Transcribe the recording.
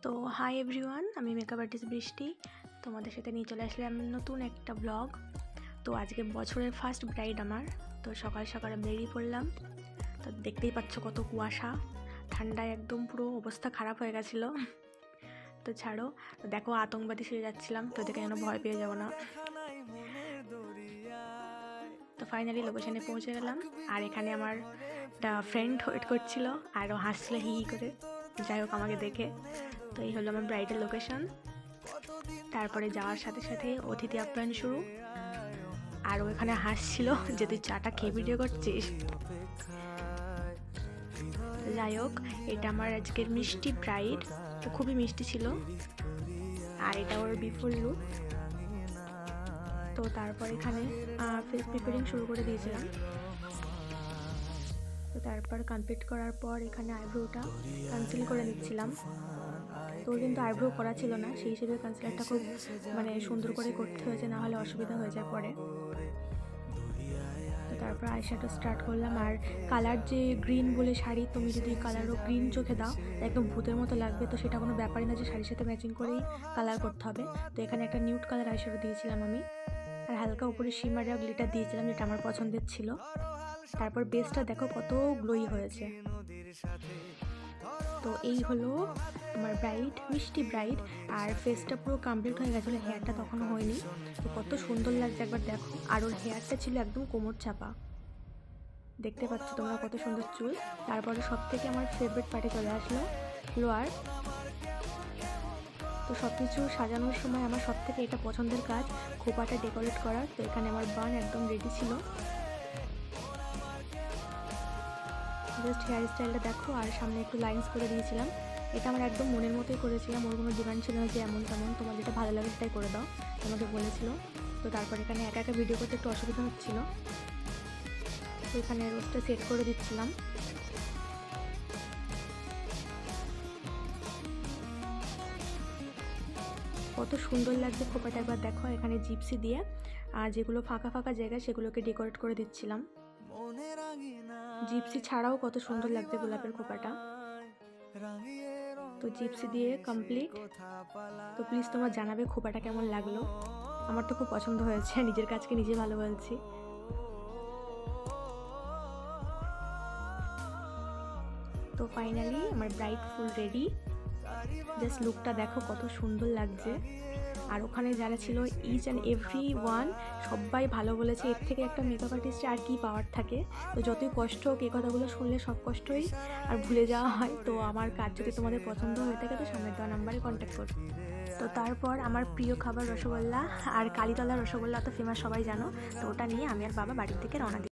তো hi everyone, আমি makeup artist বৃষ্টি তোমাদের সাথে নিয়ে চলে আসলাম নতুন একটা ব্লগ। তো আজকে বছরের ফার্স্ট ব্রাইড আমার। তো সকাল সকালে বেরিয়ে পড়লাম। তো দেখতেই পাচ্ছ কত কুয়াশা, ঠান্ডায় একদম পুরো অবস্থা খারাপ হয়ে গেছিলো। তো ছাড়ো, দেখো আতঙ্কবাদী সেরে যাচ্ছিলাম, তো দেখে যেন ভয় পেয়ে যাবো না। তো ফাইনালি লোকেশনে পৌঁছে গেলাম, আর এখানে আমার একটা ফ্রেন্ড ওয়েট করছিল আর ও হাসছিল হি হি করে, যাই হোক আমাকে দেখে। তো এই হলো আমার ব্রাইডাল লোকেশন। তারপরে যাওয়ার সাথে সাথে অতিথি আপ্যায়ন শুরু, আর ও এখানে হাসছিল যে তুই চাটা খেয়ে ভিডিও করছিস। যাই হোক, এটা আমার আজকের মিষ্টি ব্রাইড, তো খুবই মিষ্টি ছিল, আর এটা ওর বিফোর লুক। তো তারপর এখানে ফেস প্রিপারিং শুরু করে দিয়েছিলাম। তো তারপর কমপ্লিট করার পর এখানে আইব্রোটা কনসিল করে নিচ্ছিলাম। তো কিন্তু আইব্রো করা ছিল না, সেই হিসেবে কনসিলারটা খুব সুন্দর করে করতে হয়েছে, না হলে অসুবিধা হয়ে যায় পরে। তো তারপর আইশ্যাডো স্টার্ট করলাম। আর কালার যে গ্রিন বলে শাড়ি, তুমি যদি কালারও গ্রিন চোখে দাও একদম ভূতের মতো লাগবে, তো সেটা কোনো ব্যাপারই না যে শাড়ির সাথে ম্যাচিং করেই কালার করতে হবে। তো এখানে একটা নিউড কালার আইশ্যাডো দিয়েছিলাম আমি, আর হালকা উপরে শিমার আর গ্লিটার দিয়েছিলাম, যেটা আমার পছন্দের ছিল। তারপর বেসটা দেখো কত গ্লোই হয়েছে। তো এই হলো আমার ব্রাইড, মিষ্টি ব্রাইড। আর ফেসটা পুরো কমপ্লিট হয়ে গেছিলো, হেয়ারটা তখনও হয়নি। তো কত সুন্দর লাগছে একবার দেখো। আর ওর হেয়ারটা ছিল একদম কোমর চাপা, দেখতে পাচ্ছ তোমরা কত সুন্দর চুল। তারপরে সব থেকে আমার ফেভারিট পার্টি চলে আসলো, লোয়ার। তো সব কিছু সাজানোর সময় আমার সব থেকে এটা পছন্দের কাজ, খোপাটা ডেকোরেট করার। তো এখানে আমার বান একদম রেডি ছিল, জাস্ট হেয়ার স্টাইলটা দেখো, আর সামনে একটু লাইন্স করে দিয়েছিলাম। এটা আমার একদম মনের মতোই করেছিলাম, ওর কোনো ডিমান্ড ছিল না যে এমন তেমন, তোমার যেটা ভালো লাগে সেটাই করে দাও, আমাকে বলেছিল। তো তারপর এখানে একা একা ভিডিও করতে একটু অসুবিধা হচ্ছিলো, তো এখানে রোজটা সেট করে দিচ্ছিলাম। কত সুন্দর লাগছে খোপাটা একবার দেখো। এখানে জিপসি দিয়ে আর যেগুলো ফাঁকা ফাঁকা জায়গা সেগুলোকে ডেকোরেট করে দিচ্ছিলাম। জিপসি ছাড়াও কত সুন্দর লাগছে গোলাপের খোপাটা। তো জিপসি দিয়ে কমপ্লিট। তো প্লিজ তোমরা জানাবে খোপাটা কেমন লাগলো, আমার তো খুব পছন্দ হয়েছে, নিজের কাজকে নিজে ভালো বলছি। তো ফাইনালি আমার ব্রাইড ফুল রেডি, জাস্ট লুকটা দেখো কত সুন্দর লাগছে। আর ওখানে যারা ছিল ইচ অ্যান্ড এভরি ওয়ান সবাই ভালো বলেছে, এর থেকে একটা মেকআপ আর্টিস্টে আর কি পাওয়ার থাকে। তো যতই কষ্ট হোক, এই কথাগুলো শুনলে সব কষ্টই আর ভুলে যাওয়া হয়। তো আমার কাজ যদি তোমাদের পছন্দ হয়ে থাকে তো সামনের দেওয়া নাম্বারে কন্ট্যাক্ট করো। তো তারপর আমার প্রিয় খাবার রসগোল্লা, আর কালীতলা রসগোল্লা তো ফেমাস, সবাই জানো। তো ওটা নিয়ে আমি আর বাবা বাড়ির থেকে রওনা দিই।